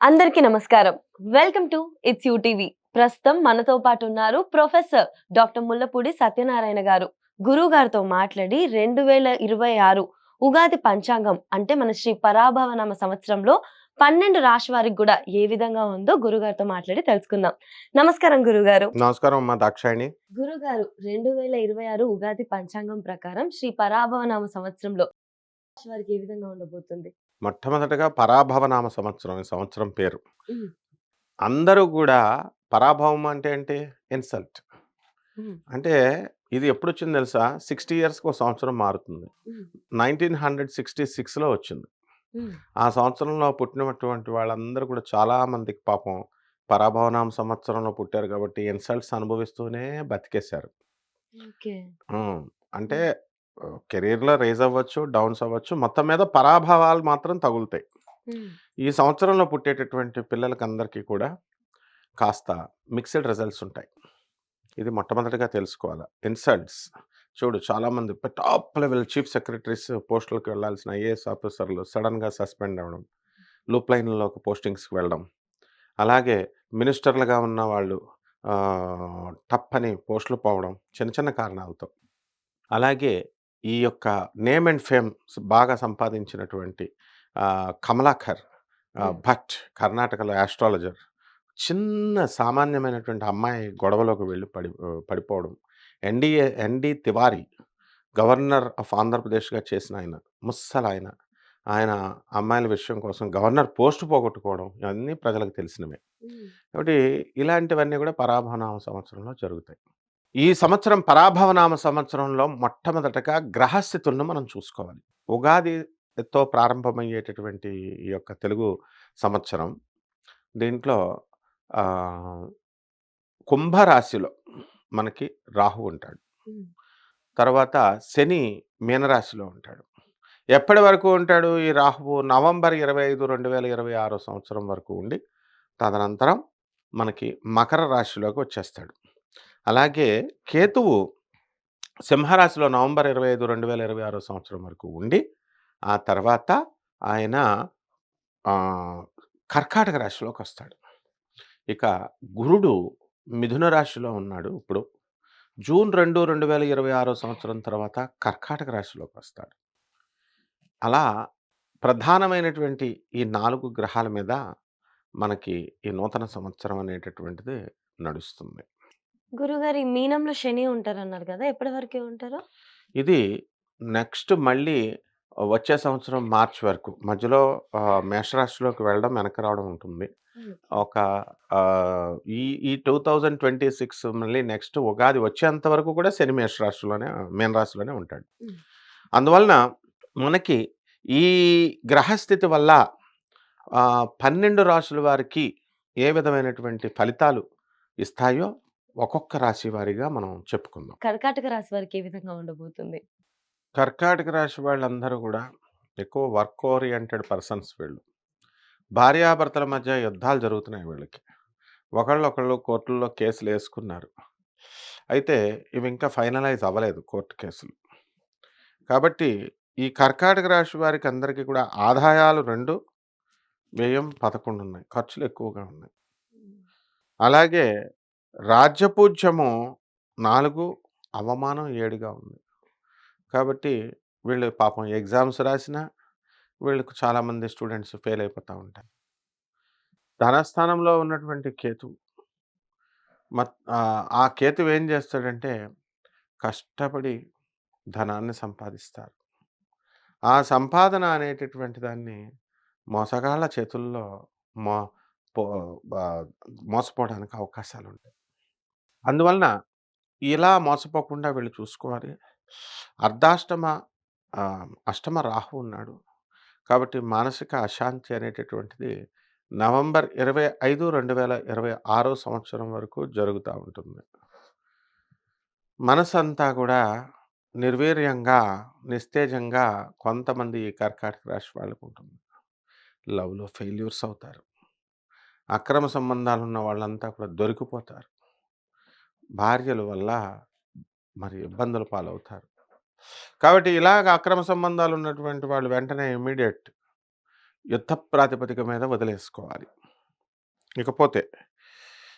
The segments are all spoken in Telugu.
అందరికీ నమస్కారం. Welcome to it's TV. ప్రస్తుతం మనతో పాటు ఉన్నారు ప్రొఫెసర్ డాక్టర్ ముల్లపూడి సత్యనారాయణ గారు. గురువు గారితో మాట్లాడి 2026 ఉగాది పంచాంగం అంటే మన శ్రీ పరాభవనామ సంవత్సరంలో 12 రాశి వారికి గూడా ఏ విధంగా ఉందో గురుగారితో మాట్లాడి తెలుసుకుందాం. నమస్కారం గురుగారు. నమస్కారం అమ్మా దాక్షాయిణి. గురుగారు 2026 ఉగాది పంచాంగం ప్రకారం శ్రీ పరాభవనామ సంవత్సరంలో రాశి వారికి ఏ విధంగా ఉండబోతుంది? మొట్టమొదటగా పరాభవనామ సంవత్సరం ఈ సంవత్సరం పేరు. హ్మ్. అందరూ గూడా పరాభవం అంటే ఏంటి? ఇన్సల్ట్. హ్మ్. అంటే ఇది ఎప్పుడొచ్చింది తెలుసా? 60 ఇయర్స్‌కి ఒక సంవత్సరం మారుతుంది. హ్మ్. 1966లో వచ్చింది. హ్మ్. ఆ సంవత్సరంలో పుట్టినటువంటి వాళ్ళందరూ కూడా చాలా మందికి పాపం పరాభవనామ సంవత్సరంలో పుట్టారు కాబట్టి ఇన్సల్ట్స్ అనుభవిస్తూనే బతికేశారు. ఓకే. హ్మ్. అంటే హ్మ్. కెరియర్‌లో రైజ్ అవ్వచ్చు, డౌన్స్ అవ్వచ్చు. మొత్తం మీద పరాభవాలు మాత్రం తగులుతాయి. హ్మ్. ఈ సంవత్సరంలో పుట్టేటటువంటి పిల్లలకందరికీ కూడా కాస్త మిక్స్డ్ రిజల్ట్స్ ఉంటాయి. ఇది మొట్టమొదటిగా తెలుసుకోవాల. ఇన్సల్ట్స్ చూడు చాలామంది టాప్ లెవెల్ చీఫ్ సెక్రటరీస్ పోస్టులకి వెళ్ళాల్సిన ఐఏఎస్ ఆఫీసర్‌లు సడెన్‌గా సస్పెండ్ అవ్వడం. లూప్ లైన్‌లోకి పోస్టింగ్స్‌కి వెళ్ళడం. అలాగే మినిస్టర్‌లుగా ఉన్న వాళ్ళు టప్పని పోస్టులు పోవడం చిన్న చిన్న కారణాలతో. అలాగే ఈ యొక్క నేమ్ అండ్ ఫేమ్ బాగా సంపాదించినటువంటి 'కమలాకర్' హ్మ్. భట్ కర్ణాటకలో యాస్ట్రాలజర్. చిన్న సామాన్యమైనటువంటి అమ్మాయి గొడవలోకి వెళ్లి పడిపోవడం. ఎన్‌డీ తివారీ గవర్నర్ ఆఫ్ ఆంధ్రప్రదేశ్‌గా చేసిన ఆయన. ముస్సలాయన. ఆయన అమ్మాయిల విషయం కోసం గవర్నర్ పోస్ట్ పోగొట్టుకోవడం ఇవన్నీ ప్రజలకు తెలిసినవే. హ్మ్. కాబట్టి ఇలాంటివన్నీ కూడా పరాభవనామ సంవత్సరంలో జరుగుతాయి. ఈ సంవత్సరం పరాభవనామ సంవత్సరంలో మొట్టమొదటగా గ్రహస్థితులను మనం చూసుకోవాలి. ఉగాదితో ప్రారంభమయ్యేటటువంటి ఈ యొక్క తెలుగు సంవత్సరం దీంట్లో ఆహ్, కుంభరాశిలో మనకి రాహువు ఉంటాడు. హ్మ్. తర్వాత శని మీనరాశిలో ఉంటాడు. ఎప్పటి వరకు ఉంటాడు ఈ రాహువు? నవంబర్ 25, 2026 సంవత్సరం వరకు ఉండి, తదనంతరం మనకి మకర రాశిలోకి వచ్చేస్తాడు. అలాగే కేతువు సింహరాశిలో నవంబర్ 25, 2026 సంవత్సరం వరకు ఉండి, ఆ తర్వాత ఆయన ఆహ్, కర్కాటక రాశిలోకొస్తాడు. ఇక గురుడు మిథున రాశిలో ఉన్నాడు ఇప్పుడు. జూన్ 2, 2026 సంవత్సరం తర్వాత కర్కాటక రాశిలోకొస్తాడు. అలా ప్రధానమైనటువంటి ఈ 4 గ్రహాల మీద మనకి ఈ నూతన సంవత్సరం అనేటటువంటిది నడుస్తుంది. గురుగారు ఈ మీనంలో శని ఉంటారన్నారు కదా! ఎప్పటి వరకే ఉంటారు? ఇది నెక్స్ట్ మళ్ళీ వచ్చే సంవత్సరం మార్చ్ వరకు మధ్యలో మేషరాశిలోకి వెళ్ళడం, వెనక్కి రావడం ఉంటుంది. ఓకే. ఒక ఈ ఈ 2026 మళ్ళీ నెక్స్ట్ ఉగాది వచ్చేంత వరకు కూడా శని మీన రాశిలోనే ఉంటాడు. హ్మ్. అందువలన మనకి ఈ గ్రహస్థితి వల్ల 12 రాశుల వారికి ఏ విధమైనటువంటి ఫలితాలు ఇస్తాయో ఒక్కొక్క రాశి వారీగా మనం చెప్పుకుందాం. కర్కాటక రాశి వారికి ఏ విధంగా ఉండబోతుంది? కర్కాటక రాశి వాళ్ళందరూ గూడా ఎక్కువ వర్క్ ఓరియెంటెడ్ పర్సన్స్ వీళ్ళు. భార్యాభర్తల మధ్య యుద్ధాలు జరుగుతున్నాయి వీళ్ళకి. ఒకళ్ళొకళ్ళు కోర్టుల్లో కేసులేసుకున్నారు. అయితే ఇవి ఇంకా ఫైనలైజ్ అవ్వలేదు కోర్ట్ కేసులు. కాబట్టి ఈ కర్కాటక రాశి వారికి అందరికీ కూడా ఆదాయాలు 2, వ్యయం 11 ఉన్నాయి. ఖర్చులు ఎక్కువగా ఉన్నాయి. హ్మ్. అలాగే రాజ్యపూజ్యము 4, అవమానం 7గా ఉంది. కాబట్టి వీళ్ళు పాపం ఎగ్జామ్స్ రాసినా వీళ్ళకి చాలామంది స్టూడెంట్స్ ఫెయిల్ అయిపోతా ఉంటారు. ధనస్థానంలో ఉన్నటువంటి కేతువు ఆ కేతువు ఏం చేస్తాడంటే కష్టపడి ధనాన్ని సంపాదిస్తారు. ఆ సంపాదన అనేటటువంటి దాన్ని మోసగాళ్ళ చేతుల్లో మో పో బ మోసపోవడానికి అవకాశాలుంటాయి. అందువలన ఇలా మోసపోకుండా వీళ్ళు చూసుకోవాలి. అర్ధాష్టమ అష్టమ రాహువు ఉన్నాడు. కాబట్టి మానసిక అశాంతి అనేటటువంటిది నవంబర్ 25, 2026 సంవత్సరం వరకు జరుగుతా ఉంటుంది. మనసంతా కూడా నిర్వీర్యంగా, నిస్తేజంగా కొంతమంది ఈ కర్కాటక రాశి వాళ్ళకుంటుంది. లవ్‌లో ఫెయిల్యూర్స్ అవుతారు. అక్రమ సంబంధాలున్న వాళ్ళంతా కూడా దొరికిపోతారు. భార్యల వల్ల మరి ఇబ్బందుల పాలవుతారు. కాబట్టి ఇలాగ అక్రమ సంబంధాలున్నటువంటి వాళ్ళు వెంటనే ఇమ్మీడియేట్ యుద్ధ ప్రాతిపదిక మీద వదిలేసుకోవాలి. ఇకపోతే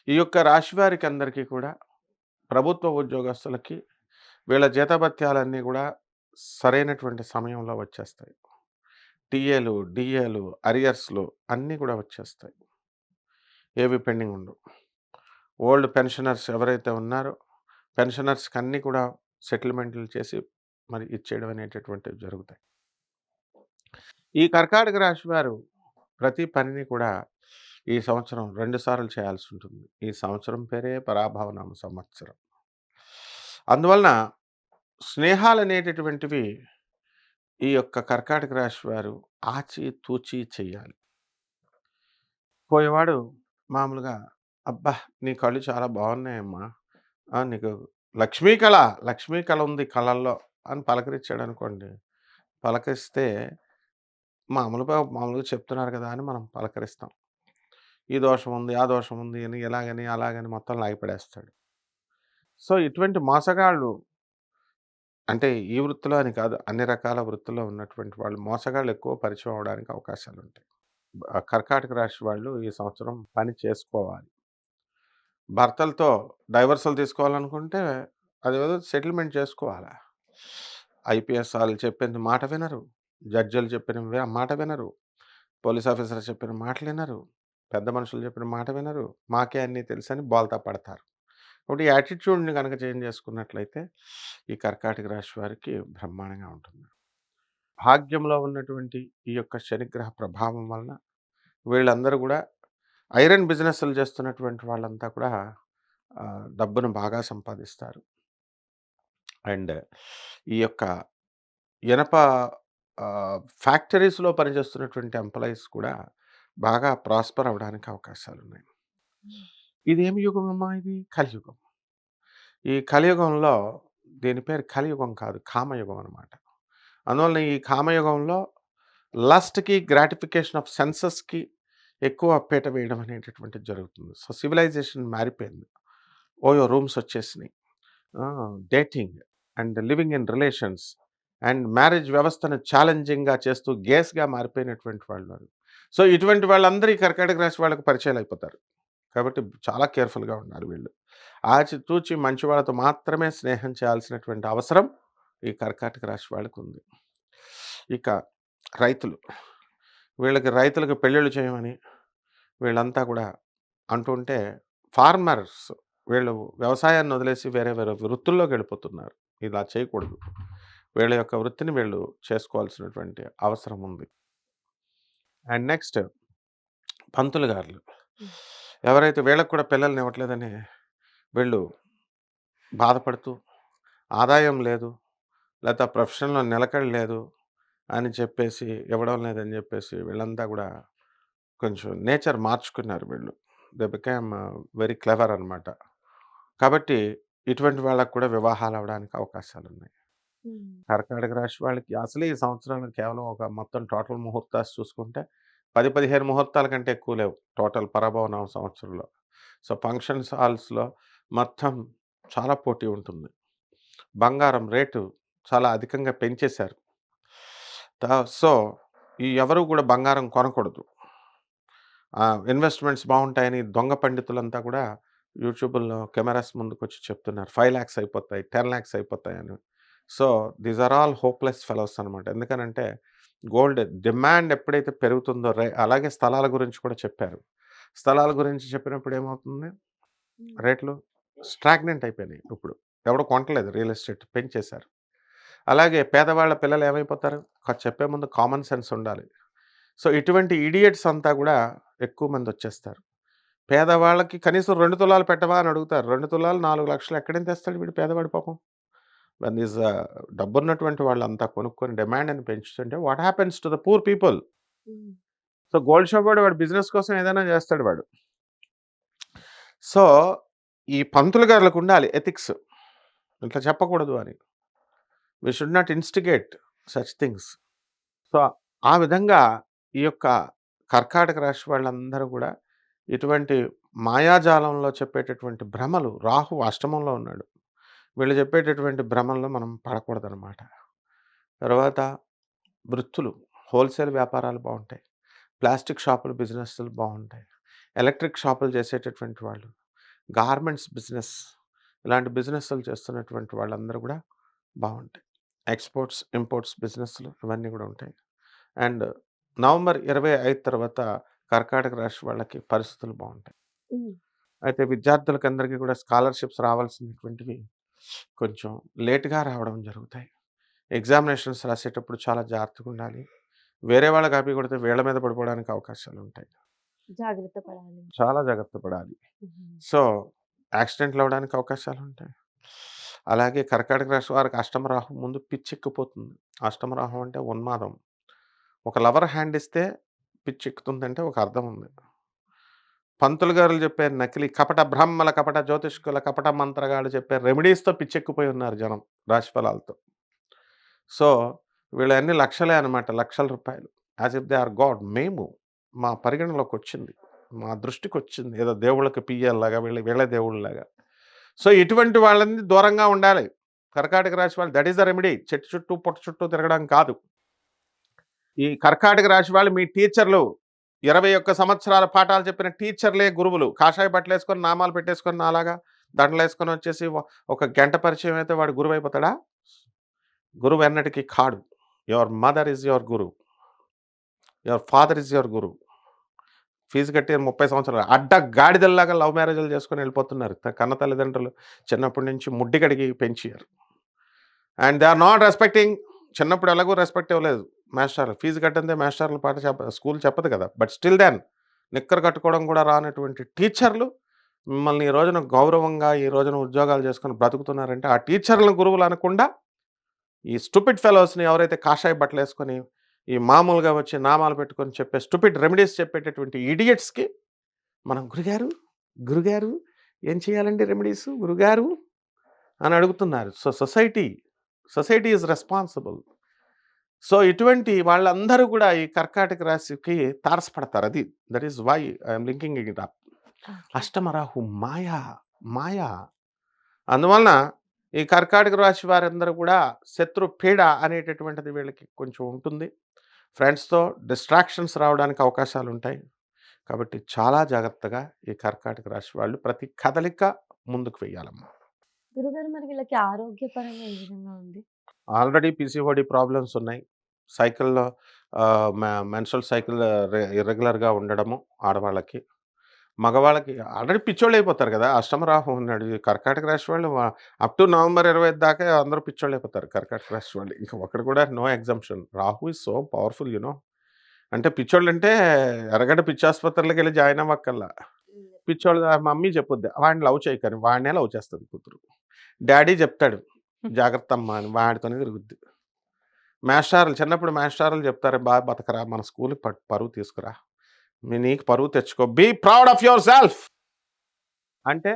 ఈ యొక్క రాశి వారికి అందరికీ కూడా ప్రభుత్వ ఉద్యోగస్తులకి వీళ్ళ జీతభత్యాలన్నీ కూడా సరైనటువంటి సమయంలో వచ్చేస్తాయి. టీఏలు, డీఏలు, అరియర్స్‌లు అన్నీ కూడా వచ్చేస్తాయి. ఏవి పెండింగ్ ఉండవు. ఓల్డ్ పెన్షనర్స్ ఎవరైతే ఉన్నారో పెన్షనర్స్‌కి అన్నీ కూడా సెటిల్మెంట్లు చేసి మరి ఇచ్చేయడం అనేటటువంటివి జరుగుతాయి. ఈ కర్కాటక రాశి వారు ప్రతి పనిని కూడా ఈ సంవత్సరం 2 సార్లు చేయాల్సి ఉంటుంది. ఈ సంవత్సరం పేరే పరాభవనామ సంవత్సరం. అందువలన స్నేహాలనేటటువంటివి ఈ యొక్క కర్కాటక రాశి వారు ఆచి తూచి చెయ్యాలి. పోయేవాడు మామూలుగా "అబ్బా! నీ కళ్ళు చాలా బాగున్నాయమ్మా. నీకు లక్ష్మీ కళ, లక్ష్మీ కళ ఉంది కళ్ళల్లో" అని పలకరించాడనుకోండి. పలకరిస్తే మామూలుగా చెప్తున్నారు కదా అని మనం పలకరిస్తాం. ఈ దోషం ఉంది, ఆ దోషం ఉంది అని ఇలాగని, అలాగని మొత్తం లాగిపడేస్తాడు. సో, ఇటువంటి మోసగాళ్ళు అంటే ఈ వృత్తిలో అని కాదు, అన్ని రకాల వృత్తుల్లో ఉన్నటువంటి వాళ్ళు మోసగాళ్ళు ఎక్కువ పరిచయం అవ్వడానికి అవకాశాలుంటాయి. కర్కాటక రాశి వాళ్ళు ఈ సంవత్సరం పని చేసుకోవాలి. భర్తలతో డైవర్సులు తీసుకోవాలనుకుంటే అదేదో సెటిల్మెంట్ చేసుకోవాలా. ఐపీఎస్ ఆళ్ళు చెప్పింది మాట వినరు. జడ్జిలు చెప్పిన మాట వినరు. పోలీస్ ఆఫీసర్ చెప్పిన మాటలు వినరు. పెద్ద మనుషులు చెప్పిన మాట వినరు. మాకే అన్నీ తెలుసని బోల్తా పడతారు. కాబట్టి ఈ యాటిట్యూడ్‌ని గనక చేంజ్ చేసుకున్నట్లయితే ఈ కర్కాటక రాశి వారికి బ్రహ్మాండంగా ఉంటుంది. భాగ్యంలో ఉన్నటువంటి ఈ యొక్క శనిగ్రహ ప్రభావం వలన వీళ్ళందరూ గూడా ఐరన్ బిజినెస్‌లు చేస్తున్నటువంటి వాళ్ళంతా కూడా డబ్బును బాగా సంపాదిస్తారు. అండ్ ఈ యొక్క ఇనప ఫ్యాక్టరీస్‌లో పనిచేస్తున్నటువంటి ఎంప్లాయీస్ కూడా బాగా ప్రాస్పర్ అవ్వడానికి అవకాశాలున్నాయి. ఇదేమి యుగమమ్మా ఇది? కలియుగం. ఈ కలియుగంలో దీని పేరు కలియుగం కాదు, కామయుగం అనమాట. అందువలన ఈ కామయుగంలో లస్ట్‌కి, గ్రాటిఫికేషన్ ఆఫ్ సెన్సెస్‌కి ఎక్కువ పీట వేయడం అనేటటువంటిది జరుగుతుంది. సో, సివిలైజేషన్ మారిపోయింది. ఓయో రూమ్స్ వచ్చేసినాయి. Dating and living in relations and marriage వ్యవస్థను ఛాలెంజింగ్‌గా చేస్తూ గేస్‌గా మారిపోయినటువంటి వాళ్ళు. సో, ఇటువంటి వాళ్ళందరూ ఈ కర్కాటక రాశి వాళ్ళకి పరిచయాలయిపోతారు. కాబట్టి చాలా కేర్‌ఫుల్‌గా ఉండాలి వీళ్ళు. ఆచితూచి మంచి వాళ్ళతో మాత్రమే స్నేహం చేయాల్సినటువంటి అవసరం ఈ కర్కాటక రాశి వాళ్ళకుంది. ఇక రైతులు. రైతులకు పెళ్ళిళ్ళు చేయమని వీళ్ళంతా కూడా అంటుంటే ఫార్మర్స్ వీళ్ళు వ్యవసాయాన్ని వదిలేసి వేరే వేరే వృత్తుల్లోకి వెళ్ళిపోతున్నారు. ఇలా చేయకూడదు. వీళ్ళ యొక్క వృత్తిని వీళ్ళు చేసుకోవాల్సినటువంటి అవసరం ఉంది. అండ్ నెక్స్ట్ పంతులు గారులు. ఎవరైతే వీళ్ళకి కూడా పిల్లల్ని ఇవ్వట్లేదని వీళ్ళు బాధపడుతూ ఆదాయం లేదు, లేకపోతే ప్రొఫెషన్‌లో నిలకడ లేదు అని చెప్పేసి ఇవ్వడం లేదని చెప్పేసి వీళ్ళంతా కూడా కొంచెం నేచర్ మార్చుకున్నారు వీళ్ళు. దే బికేమ్ వెరీ క్లెవర్ అనమాట. కాబట్టి ఇటువంటి వాళ్ళకి కూడా వివాహాలు అవ్వడానికి అవకాశాలున్నాయి. కర్కాటక రాశి వాళ్ళకి అసలే ఈ సంవత్సరంలో కేవలం ఒక మొత్తం టోటల్ ముహూర్తాలు చూసుకుంటే 10, 15 ముహూర్తాల కంటే ఎక్కువ లేవు టోటల్ పరభవనం సంవత్సరంలో. సో, ఫంక్షన్స్ హాల్స్‌లో మొత్తం చాలా పోటీ ఉంటుంది. బంగారం రేటు చాలా అధికంగా పెంచేశారు. సో, ఈ ఎవరు కూడా బంగారం కొనకూడదు. ఇన్వెస్ట్‌మెంట్స్ బావుంటాయని దొంగ పండితులంతా కూడా యూట్యూబుల్లో కెమెరాస్ ముందుకొచ్చి చెప్తున్నారు. 5,00,000 అయిపోతాయి, 10,00,000 అయిపోతాయని. So, these are all hopeless fellows అనమాట. ఎందుకనంటే గోల్డ్ డిమాండ్ ఎప్పుడైతే పెరుగుతుందో అలాగే స్థలాల గురించి కూడా చెప్పారు. స్థలాల గురించి చెప్పినప్పుడు ఏమవుతుంది? రేట్లు స్టాగ్నెంట్ అయిపోయినాయి ఇప్పుడు. ఎవడు కొంటలేదు, రియల్ ఎస్టేట్ పెంచేశారు. అలాగే పేదవాళ్ళ పిల్లలు ఏమైపోతారు? చెప్పే ముందు కామన్ సెన్స్ ఉండాలి. సో, ఇటువంటి ఇడియట్స్ అంతా కూడా ఎక్కువ మందొచ్చేస్తారు. పేదవాళ్ళకి కనీసం 2 తులాలు పెట్టవా అని అడుగుతారు. 2 తులాలు 4,00,000 ఎక్కడి నుంచి తెస్తాడు వీడు పేదవాడు పాపం. వెన్ థీస్ డబ్బున్నటువంటి వాళ్ళంతా కొనుక్కొని డిమాండ్‌ని పెంచుతుంటే what happens to the poor people? So, gold shop వాడు బిజినెస్ కోసం ఏదైనా చేస్తాడు వాడు. సో, ఈ పంతులు గారులకు ఉండాలి ఎథిక్స్. ఇట్లా చెప్పకూడదు అని. We should not instigate such things. So, ఆ విధంగా ఈ యొక్క కర్కాటక రాశి వాళ్ళందరూ కూడా ఇటువంటి మాయాజాలంలో చెప్పేటటువంటి భ్రమలు, రాహు అష్టమంలో ఉన్నాడు. వీళ్ళు చెప్పేటటువంటి భ్రమల్లో మనం పడకూడదనమాట. తర్వాత వృత్తులు, హోల్‌సేల్ వ్యాపారాలు బావుంటాయి. ప్లాస్టిక్ షాపులు బిజినెస్‌లు బావుంటాయి. ఎలక్ట్రిక్ షాపులు చేసేటటువంటి వాళ్ళు, గార్మెంట్స్ బిజినెస్, ఇలాంటి బిజినెస్‌లు చేస్తున్నటువంటి వాళ్ళందరూ కూడా బావుంటాయి. ఎక్స్‌పోర్ట్స్, ఇంపోర్ట్స్ బిజినెస్‌లు ఇవన్నీ కూడా ఉంటాయి. అండ్ నవంబర్ 25 తర్వాత కర్కాటక రాశి వాళ్ళకి పరిస్థితులు బావుంటాయి. హ్మ్. అయితే విద్యార్థులకందరికీ కూడా స్కాలర్‌షిప్స్ రావాల్సినటువంటివి కొంచెం లేట్‌గా రావడం జరుగుతాయి. ఎగ్జామినేషన్స్ రాసేటప్పుడు చాలా జాగ్రత్తగుండాలి. వేరే వాళ్ళకి కాపీ కొడితే వీళ్ళ మీద పడిపోవడానికి అవకాశాలుంటాయి. జాగ్రత్త పడాలి. చాలా జాగ్రత్త పడాలి. హుహు. సో, యాక్సిడెంట్‌లవ్వడానికి అవకాశాలుంటాయి. అలాగే కర్కాటక రాశి వారికి అష్టమ రాహు ముందు పిచ్చెక్కిపోతుంది. అష్టమ రాహు అంటే ఉన్మాదం. ఒక లవర్ హ్యాండ్ ఇస్తే పిచ్చెక్కుతుందంటే ఒక అర్థం ఉంది. పంతులు గారులు చెప్పే నకిలీ కపట బ్రాహ్మల, కపట జ్యోతిష్కుల, కపట మంత్రగాళ్ళు చెప్పే రెమెడీస్‌తో పిచ్చెక్కిపోయి ఉన్నారు జనం రాశి ఫలాలతో. సో, వీళ్ళయన్నీ లక్షలే అనమాట. లక్షల రూపాయలు. As if they are god. మేము మా పరిగణలోకొచ్చింది. మా దృష్టికొచ్చింది. ఏదో దేవుళ్ళకి పియ్యల్లాగా వీళ్ళే దేవుళ్ళలాగా. సో, ఇటువంటి వాళ్ళని దూరంగా ఉండాలి. కర్కాటక రాశి వాళ్ళు దట్ ఈస్ ద రెమెడీ. చెట్టు చుట్టూ, పుట్ట చుట్టూ తిరగడం కాదు. ఈ కర్కాటక రాశి వాళ్ళు మీ టీచర్లు 21 సంవత్సరాల పాఠాలు చెప్పిన టీచర్లే గురువులు. కాషాయ బట్టలేసుకొని, నామాలు పెట్టేసుకొని నాలాగా దండలేసుకొని వచ్చేసి ఒక గంట పరిచయం అయితే వాడు గురువైపోతాడా? గురువు ఎన్నటికి కాడు. Your mother is your guru. Your father is your guru. Fee కట్టి 30 సంవత్సరాలు అడ్డ గాడిదల్లాగా లవ్ మ్యారేజ్‌లు చేసుకొని వెళ్ళిపోతున్నారు. కన్న తల్లిదండ్రులు చిన్నప్పటి నుంచి ముడ్డి కడిగి పెంచారు. And they are not respecting. చిన్నప్పుడు ఎలాగో రెస్పెక్ట్ ఇవ్వలేదు మాస్టర్లు. ఫీజు కట్టందే మాస్టర్ల పాట స్కూల్ చెప్పదు కదా! బట్ స్టిల్ దెన్ నిక్కరు కట్టుకోవడం కూడా రానటువంటి టీచర్లు మిమ్మల్ని ఈ రోజున గౌరవంగా ఈ రోజున ఉద్యోగాలు చేసుకొని బ్రతుకుతున్నారంటే ఆ టీచర్లను గురువులు అనకుండా ఈ స్టూపిడ్ ఫెలోస్‌ని ఎవరైతే కాషాయ బట్టలేసుకొని ఈ మామూలుగా వచ్చి నామాలు పెట్టుకొని చెప్పే స్టూపిడ్ రెమెడీస్ చెప్పేటటువంటి ఇడియట్స్‌కి మనం గురుగారు, గురుగారు ఏం చేయాలండి రెమెడీసు గురుగారు అని అడుగుతున్నారు. So, society is responsible. So, ఇటువంటి వాళ్ళందరూ కూడా ఈ కర్కాటక రాశికి తారసపడతారు. అది that is why I am linking it up. Okay. అష్టమ రాహు మాయ. అందువలన ఈ కర్కాటక రాశి వారందరూ కూడా శత్రు పీడ అనేటటువంటిది వీళ్ళకి కొంచెం ఉంటుంది. ఫ్రెండ్స్‌తో డిస్ట్రాక్షన్స్ రావడానికి అవకాశాలుంటాయి. కాబట్టి చాలా జాగ్రత్తగా ఈ కర్కాటక రాశి వాళ్ళు ప్రతి కదలిక ముందుకు వెయ్యాలమ్మా. గురుగారు మరి వీళ్ళకి ఆరోగ్యపరంగా ఏ విధంగా ఉంది? ఆల్రెడీ పీసీఓడీ ప్రాబ్లమ్స్ ఉన్నాయి. సైకిల్‌లో మెన్స్ట్రువల్ సైకిల్ ఇర్రెగ్యులర్‌గా ఉండడము ఆడవాళ్ళకి. మగవాళ్ళకి ఆల్రెడీ పిచ్చోళ్ళయిపోతారు కదా! అష్టమ రాహు ఉన్నాడు. ఈ కర్కాటక రాశి వాళ్ళు అప్ టు నవంబర్ 25 దాకా అందరూ పిచ్చోళ్ళయిపోతారు కర్కాటక రాశి వాళ్ళు. ఇంక ఒకడు కూడా no exemption. Rahu is so powerful you know. అంటే పిచ్చోళ్ళంటే ఎర్రగడ్డ పిచ్చాసుపత్రిలోకెళ్ళి జాయిన్ అవ్వక్కర్లా. పిచ్చోళ్ళు మమ్మీ చెప్పుద్ది. వాడిని లవ్ చేయకని. వాడినే లవ్ చేస్తది కూతురు. డ్యాడీ చెప్తాడు. జాగ్రత్తమ్మా అని వాడితోనే తిరుగుద్ది. చిన్నప్పుడు మాస్టారులు చెప్తారు, "బా బతకరా మన స్కూల్‌కి పరువు తీసుకురా. నీకు పరువు తెచ్చుకో. Be proud of yourself." అంటే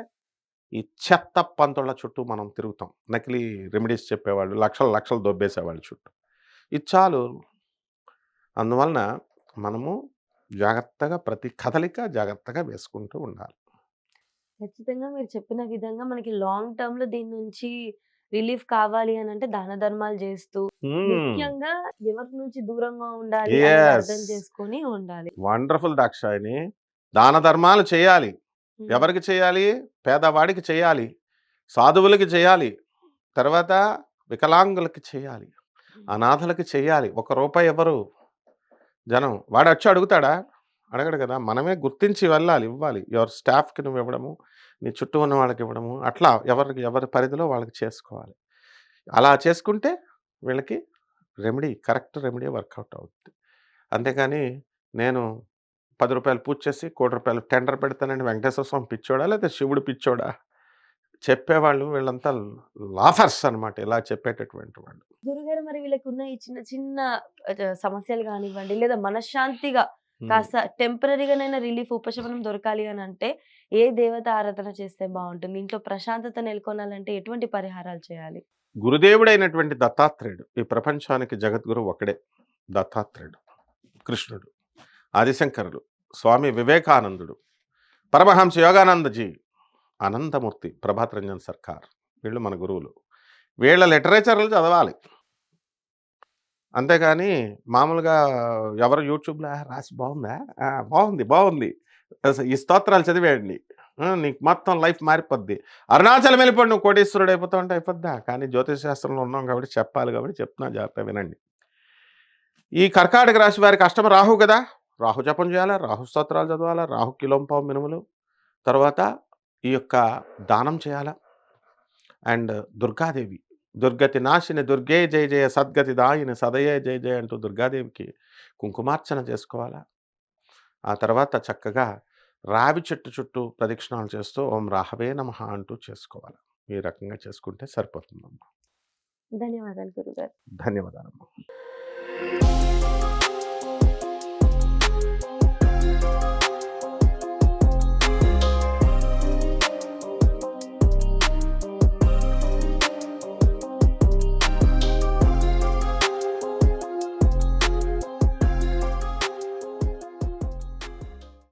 ఈ చెత్త పంతుల చుట్టూ మనం తిరుగుతాం. నకిలీ రెమెడీస్ చెప్పేవాళ్ళు, లక్షలు లక్షలు దొబ్బేసేవాళ్ళ చుట్టూ. ఇది చాలు. అందువలన మనము జాగ్రత్తగా ప్రతి కదలిక జాగ్రత్తగా వేసుకుంటూ ఉండాలి. ఖచ్చితంగా మీరు చెప్పిన విధంగా మనకి లాంగ్ టర్మ్‌లో దీని నుంచి రిలీఫ్ కావాలి అనంటే దాన ధర్మాలు చేస్తూ, హ్మ్. ముఖ్యంగా ఎవరి నుంచి దూరంగా ఉండాలి అనేది యెస్. అర్థం చేసుకొని ఉండాలి. వండర్‌ఫుల్ దాక్షాయణి. దాన ధర్మాలు చేయాలి. హ్మ్. ఎవరికి చేయాలి? పేదవాడికి చేయాలి. సాధువులకి చేయాలి. తర్వాత వికలాంగులకి చేయాలి. హ్మ్. అనాథలకి చేయాలి. ఒక్క రూపాయి ఇవ్వరు జనం. వాడొచ్చి అడుగుతాడా? అడగడు కదా! మనమే గుర్తించి వెళ్ళాలి, ఇవ్వాలి. ఎవరి స్టాఫ్‌కి నువ్వివ్వడము, నీ చుట్టూ ఉన్న వాళ్ళకివ్వడము, అట్లా ఎవరి పరిధిలో వాళ్ళకి చేసుకోవాలి. అలా చేసుకుంటే వీళ్ళకి కరెక్ట్ రెమెడీ వర్కౌట్ అవుద్ది. అంతేగాని నేను రూ. 10 పూజ చేసి, రూ. 1,00,00,000 టెండర్ పెడతానండి వెంకటేశ్వర స్వామి పిచ్చోడా? లేతే శివుడు పిచ్చోడా? చెప్పేవాళ్ళు వీళ్ళంతా లాఫర్స్ అనమాట. ఇలా చెప్పేటటువంటి వాళ్ళు. గురుగారు మరి వీళ్ళకున్న ఈ చిన్న చిన్న సమస్యలు గానివ్వండి, లేదా మనశ్శాంతిగా హ్మ్. కాస్త టెంపరరీగానైనా రిలీఫ్ ఉపశమనం దొరకాలి అనంటే, ఏ దేవత ఆరాధన చేస్తే బావుంటుంది? ఇంట్లో ప్రశాంతత నెలకొనాలంటే ఎటువంటి పరిహారాలు చేయాలి? గురుదేవుడైనటువంటి దత్తాత్రేయుడు. ఈ ప్రపంచానికి జగద్గురువు ఒకడే. దత్తాత్రేయుడు. కృష్ణుడు. ఆదిశంకరులు. స్వామి వివేకానందుడు. పరమహంస యోగానందజీ. అనంతమూర్తి. ప్రభాత్ రంజన్ సర్కార్. వీళ్ళు మన గురువులు. వీళ్ళ లిటరేచర్‌లు చదవాలి. అంతేగాని మామూలుగా ఎవరు యూట్యూబ్‌లో రాసి బావుందా? ఆ! బావుంది. బావుంది. ఈ స్తోత్రాలు చదివేయండి. నీకు మొత్తం లైఫ్ మారిపోద్ది. అరుణాచలం వెళ్ళిపోండి నువ్వు కోటీశ్వరుడు అయిపోతావు అంటే అయిపోద్దా? కానీ జ్యోతిష్ శాస్త్రంలో ఉన్నాం కాబట్టి చెప్పాలి కాబట్టి చెప్తున్నా జాగ్రత్తగా వినండి. ఈ కర్కాటక రాశి వారికి అష్టమ రాహు కదా! రాహు జపం చేయాలా, రాహు స్తోత్రాలు చదవాలా, రాహు కిలోంపావు మినుములు, తర్వాత ఈ యొక్క దానం చేయాలా. అండ్ దుర్గాదేవి, దుర్గతి నాశిని దుర్గే జయ జయ సద్గతి దాయిని సదయే జయ జయ అంటూ దుర్గాదేవికి కుంకుమార్చన చేసుకోవాలా. ఆ తర్వాత చక్కగా రావి చెట్టు చుట్టూ ప్రదక్షిణాలు చేస్తూ ఓం రాహవే నమః అంటూ చేసుకోవాలి. ఈ రకంగా చేసుకుంటే సరిపోతుందమ్మా. ధన్యవాదాలు గురుగారు. ధన్యవాదాలమ్మా.